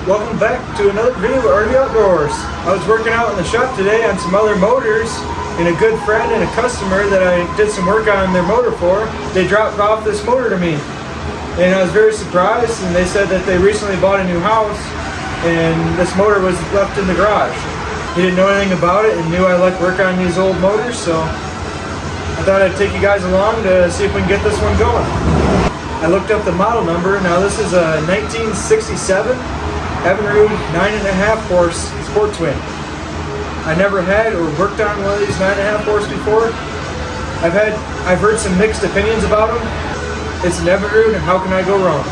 Welcome back to another video of Evinrude Outdoors. I was working out in the shop today on some other motors, and a good friend and a customer that I did some work on their motor for, they dropped off this motor to me. And I was very surprised, and they said that they recently bought a new house, and this motor was left in the garage. He didn't know anything about it and knew I like work on these old motors, so I thought I'd take you guys along to see if we can get this one going. I looked up the model number. Now this is a 1967 Evinrude 9.5 horse sport twin. I never had or worked on one of these 9.5 horse before. I've heard some mixed opinions about them. It's an Evinrude, and how can I go wrong?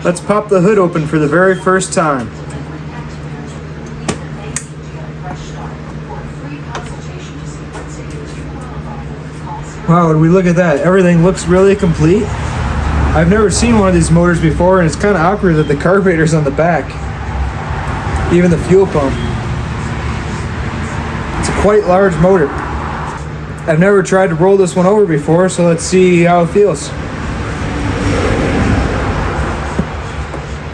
Let's pop the hood open for the very first time. Wow, when we look at that, everything looks really complete. I've never seen one of these motors before, and it's kind of awkward that the carburetor's on the back. Even the fuel pump. It's a quite large motor. I've never tried to roll this one over before, so let's see how it feels.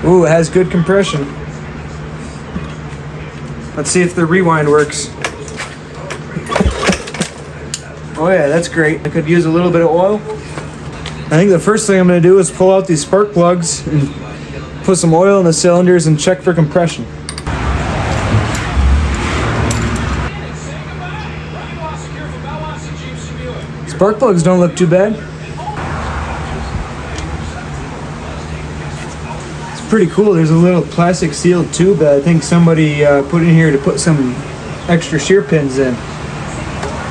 Ooh, it has good compression. Let's see if the rewind works. Oh yeah, that's great. I could use a little bit of oil. I think the first thing I'm going to do is pull out these spark plugs and put some oil in the cylinders and check for compression. Spark plugs don't look too bad. It's pretty cool. There's a little plastic sealed tube that I think somebody put in here to put some extra shear pins in.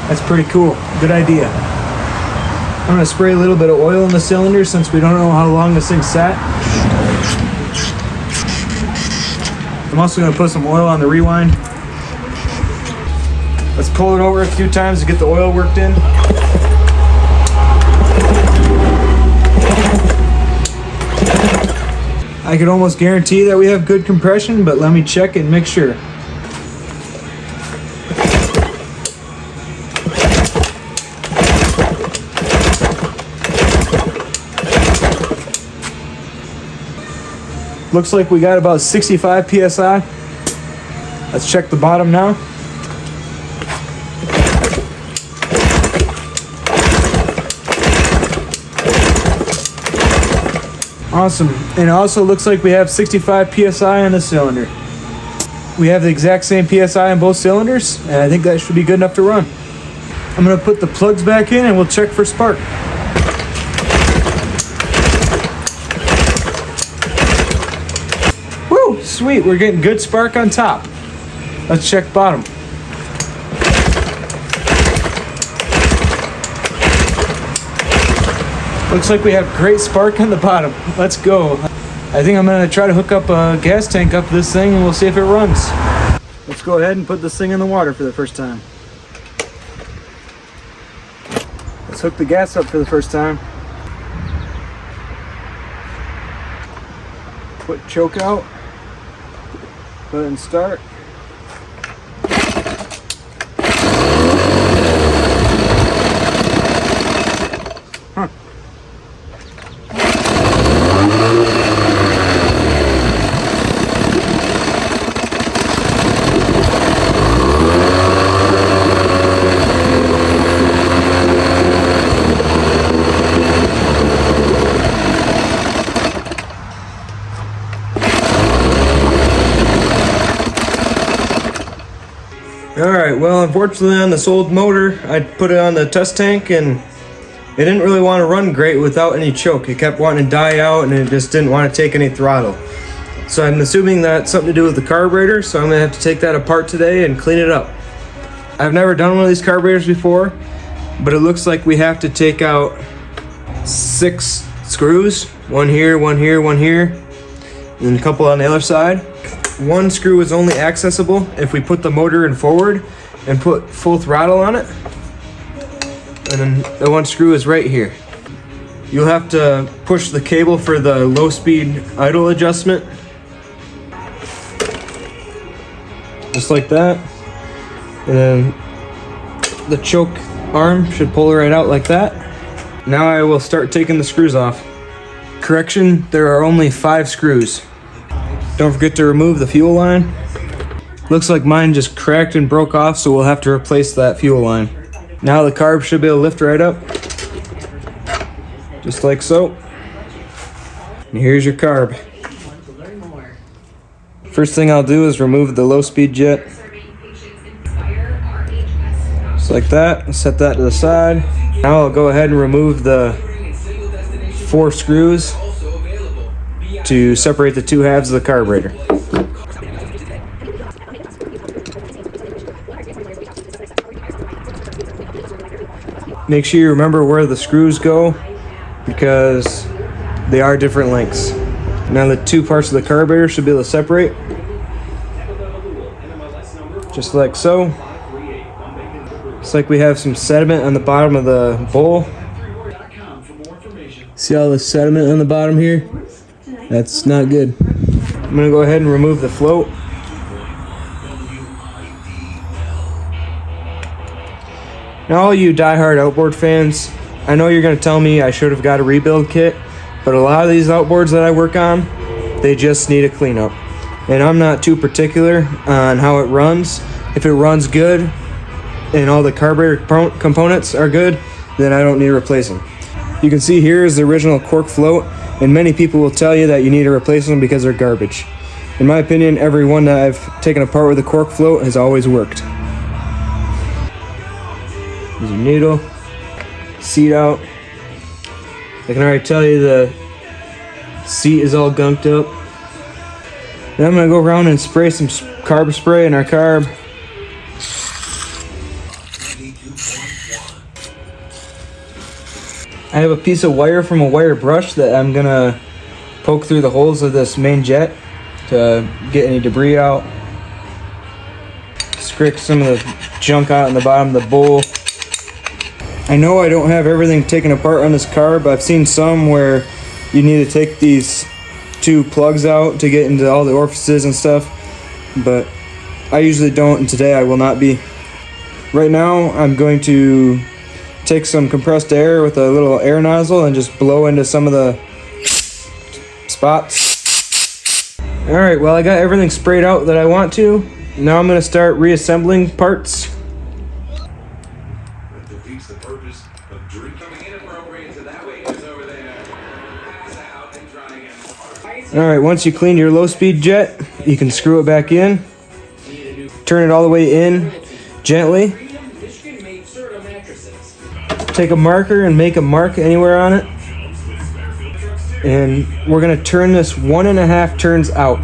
That's pretty cool. Good idea. I'm going to spray a little bit of oil in the cylinder since we don't know how long this thing sat. I'm also going to put some oil on the rewind. Let's pull it over a few times to get the oil worked in. I could almost guarantee that we have good compression, but let me check and make sure. Looks like we got about 65 PSI. Let's check the bottom now. Awesome. And it also looks like we have 65 PSI on the cylinder. We have the exact same PSI on both cylinders, and I think that should be good enough to run. I'm going to put the plugs back in and we'll check for spark. Woo! Sweet, we're getting good spark on top. Let's check bottom. Looks like we have great spark on the bottom. Let's go. I think I'm going to try to hook up a gas tank up this thing and we'll see if it runs. Let's go ahead and put this thing in the water for the first time. Let's hook the gas up for the first time. Put choke out. Go ahead and start. Huh. Alright, well, unfortunately on this old motor, I put it on the test tank and it didn't really want to run great without any choke. It kept wanting to die out and it just didn't want to take any throttle. So I'm assuming that's something to do with the carburetor, so I'm going to have to take that apart today and clean it up. I've never done one of these carburetors before, but it looks like we have to take out 6 screws. One here, one here, one here, and a couple on the other side. One screw is only accessible if we put the motor in forward and put full throttle on it. And then the one screw is right here. You'll have to push the cable for the low speed idle adjustment. Just like that. And then The choke arm should pull right out like that. Now I will start taking the screws off. Correction, there are only 5 screws. Don't forget to remove the fuel line. Looks like mine just cracked and broke off, so we'll have to replace that fuel line. Now the carb should be able to lift right up. Just like so. And here's your carb. First thing I'll do is remove the low speed jet. Just like that. Set that to the side. Now I'll go ahead and remove the 4 screws to separate the 2 halves of the carburetor. Make sure you remember where the screws go because they are different lengths. Now the 2 parts of the carburetor should be able to separate. Just like so. Looks like we have some sediment on the bottom of the bowl. See all the sediment on the bottom here? That's not good. I'm gonna go ahead and remove the float. Now all you diehard outboard fans, I know you're going to tell me I should have got a rebuild kit, but a lot of these outboards that I work on, they just need a cleanup. And I'm not too particular on how it runs. If it runs good and all the carburetor components are good, then I don't need to replace them. You can see here is the original cork float, and many people will tell you that you need to replace them because they're garbage. In my opinion, every one that I've taken apart with a cork float has always worked. There's your needle, seat out. I can already tell you the seat is all gunked up. Then I'm gonna go around and spray some carb spray in our carb. I have a piece of wire from a wire brush that I'm gonna poke through the holes of this main jet to get any debris out. Scrape some of the junk out in the bottom of the bowl. I know I don't have everything taken apart on this carb. I've seen some where you need to take these 2 plugs out to get into all the orifices and stuff, but I usually don't, and today I will not be. Right now I'm going to take some compressed air with a little air nozzle and just blow into some of the spots. Alright, well I got everything sprayed out that I want to. Now I'm going to start reassembling parts. Alright, once you clean your low speed jet, you can screw it back in. Turn it all the way in gently. Take a marker and make a mark anywhere on it. And we're going to turn this 1.5 turns out.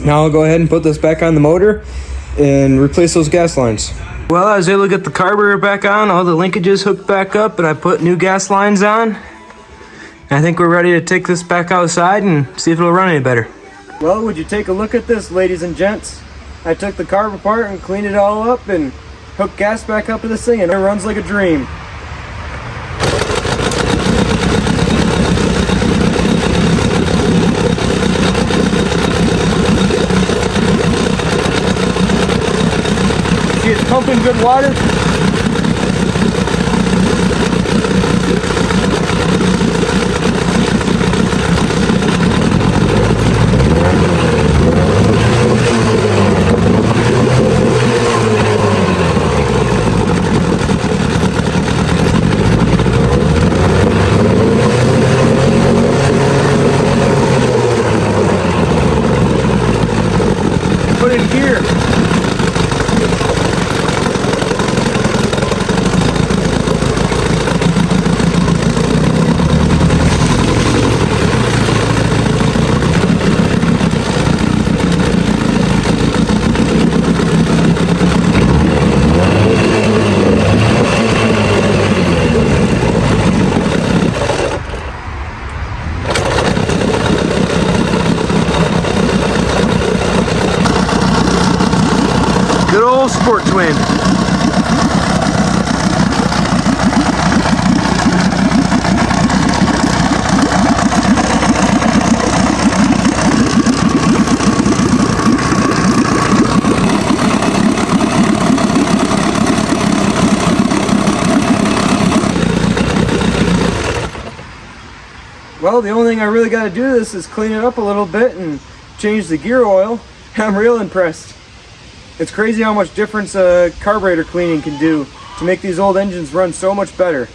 Now I'll go ahead and put this back on the motor and replace those gas lines. Well, I was able to get the carburetor back on, all the linkages hooked back up, and I put new gas lines on. I think we're ready to take this back outside and see if it'll run any better. Well, would you take a look at this, ladies and gents? I took the carb apart and cleaned it all up and hooked gas back up to this thing, and it runs like a dream. See, it's pumping good water. Put it here. Good old sport twin. Well, the only thing I really got to do this is clean it up a little bit and change the gear oil. I'm real impressed. It's crazy how much difference carburetor cleaning can do to make these old engines run so much better.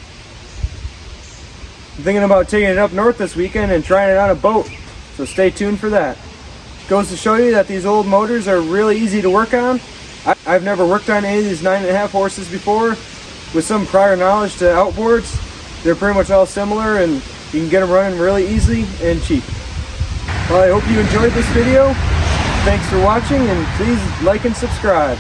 I'm thinking about taking it up north this weekend and trying it on a boat, so stay tuned for that. Goes to show you that these old motors are really easy to work on. I've never worked on any of these 9.5 horses before. With some prior knowledge to outboards, they're pretty much all similar and you can get them running really easy and cheap. Well, I hope you enjoyed this video. Thanks for watching, and please like and subscribe.